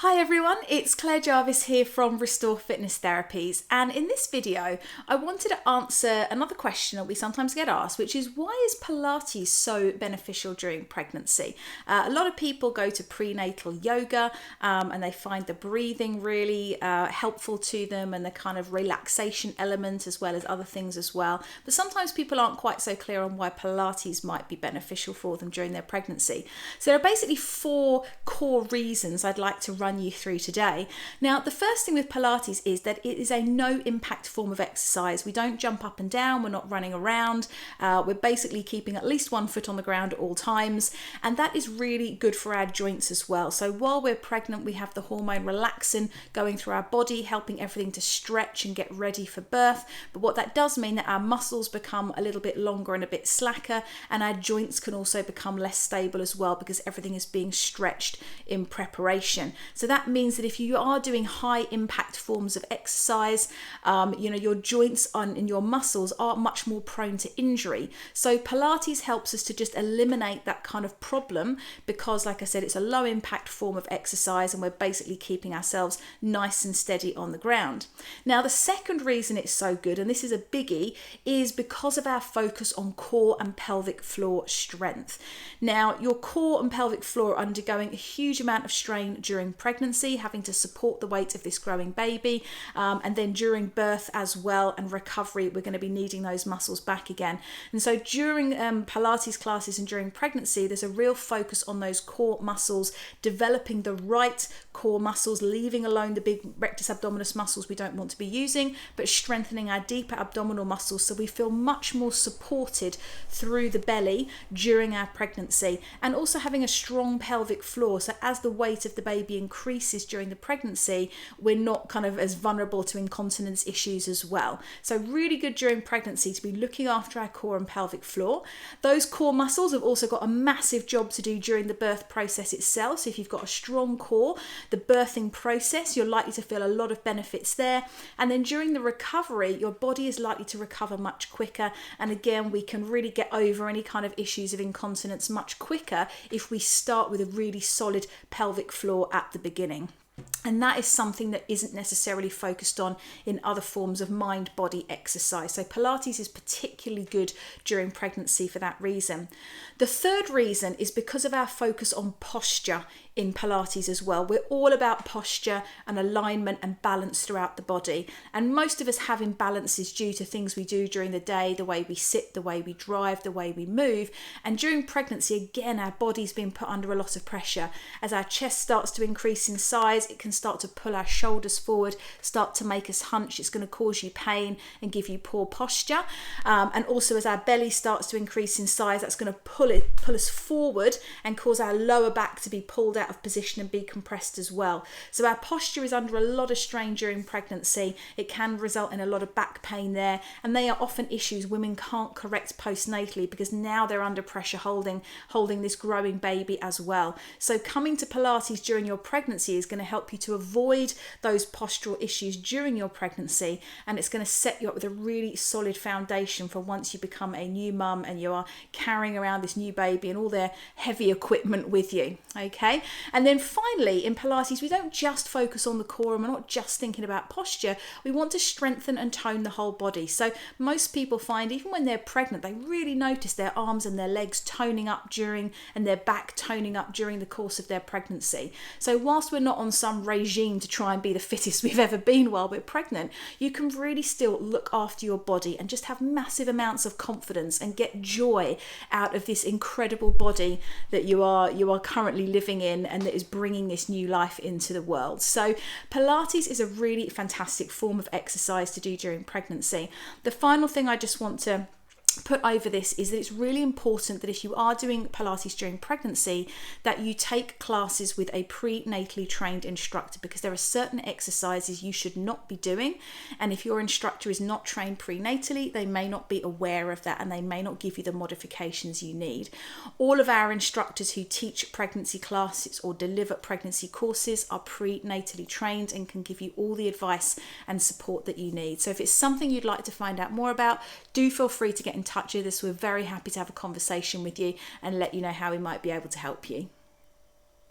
Hi everyone, it's Claire Jarvis here from Restore Fitness Therapies, and in this video I wanted to answer another question that we sometimes get asked, which is why is Pilates so beneficial during pregnancy? A lot of people go to prenatal yoga and they find the breathing really helpful to them and the kind of relaxation element as well as other things as well, but sometimes people aren't quite so clear on why Pilates might be beneficial for them during their pregnancy. So there are basically four core reasons I'd like to run you through today. Now, the first thing with Pilates is that it is a no impact form of exercise. We don't jump up and down, we're not running around, we're basically keeping at least one foot on the ground at all times, and that is really good for our joints as well. So while we're pregnant, we have the hormone relaxin going through our body, helping everything to stretch and get ready for birth. But what that does mean that our muscles become a little bit longer and a bit slacker, and our joints can also become less stable as well because everything is being stretched in preparation. So that means that if you are doing high impact forms of exercise, your joints and your muscles are much more prone to injury. So Pilates helps us to just eliminate that kind of problem because, like I said, it's a low impact form of exercise and we're basically keeping ourselves nice and steady on the ground. Now, the second reason it's so good, and this is a biggie, is because of our focus on core and pelvic floor strength. Now, your core and pelvic floor are undergoing a huge amount of strain during pregnancy, having to support the weight of this growing baby, and then during birth as well and recovery, we're going to be needing those muscles back again. And so during Pilates classes and during pregnancy, there's a real focus on those core muscles, developing the right core muscles, leaving alone the big rectus abdominis muscles we don't want to be using, but strengthening our deeper abdominal muscles so we feel much more supported through the belly during our pregnancy, and also having a strong pelvic floor. So as the weight of the baby increases during the pregnancy, we're not kind of as vulnerable to incontinence issues as well. So really good during pregnancy to be looking after our core and pelvic floor. Those core muscles have also got a massive job to do during the birth process itself. So if you've got a strong core, the birthing process, you're likely to feel a lot of benefits there. And then during the recovery, your body is likely to recover much quicker. And again, we can really get over any kind of issues of incontinence much quicker if we start with a really solid pelvic floor at the beginning. And that is something that isn't necessarily focused on in other forms of mind-body exercise. So Pilates is particularly good during pregnancy for that reason. The third reason is because of our focus on posture in Pilates as well. We're all about posture and alignment and balance throughout the body. And most of us have imbalances due to things we do during the day, the way we sit, the way we drive, the way we move. And during pregnancy, again, our body's being put under a lot of pressure. As our chest starts to increase in size, it can start to pull our shoulders forward, start to make us hunch. It's going to cause you pain and give you poor posture. And also as our belly starts to increase in size, that's going to pull us forward and cause our lower back to be pulled out of position and be compressed as well. So our posture is under a lot of strain during pregnancy. It can result in a lot of back pain there, and they are often issues women can't correct postnatally because now they're under pressure holding this growing baby as well. So coming to Pilates during your pregnancy is going to help you to avoid those postural issues during your pregnancy, and it's going to set you up with a really solid foundation for once you become a new mum and you are carrying around this new baby and all their heavy equipment with you. Okay, and then finally in Pilates, we don't just focus on the core and we're not just thinking about posture. We want to strengthen and tone the whole body. So most people find even when they're pregnant, they really notice their arms and their legs toning up during, and their back toning up during the course of their pregnancy. So whilst we're not on some regime to try and be the fittest we've ever been while we're pregnant, you can really still look after your body and just have massive amounts of confidence and get joy out of this incredible body that you are currently living in and that is bringing this new life into the world. So Pilates is a really fantastic form of exercise to do during pregnancy. The final thing I just want to put over this is that it's really important that if you are doing Pilates during pregnancy, that you take classes with a prenatally trained instructor, because there are certain exercises you should not be doing, and if your instructor is not trained prenatally, they may not be aware of that and they may not give you the modifications you need. All of our instructors who teach pregnancy classes or deliver pregnancy courses are prenatally trained and can give you all the advice and support that you need. So if it's something you'd like to find out more about, do feel free to get in touch with us. We're very happy to have a conversation with you and let you know how we might be able to help you.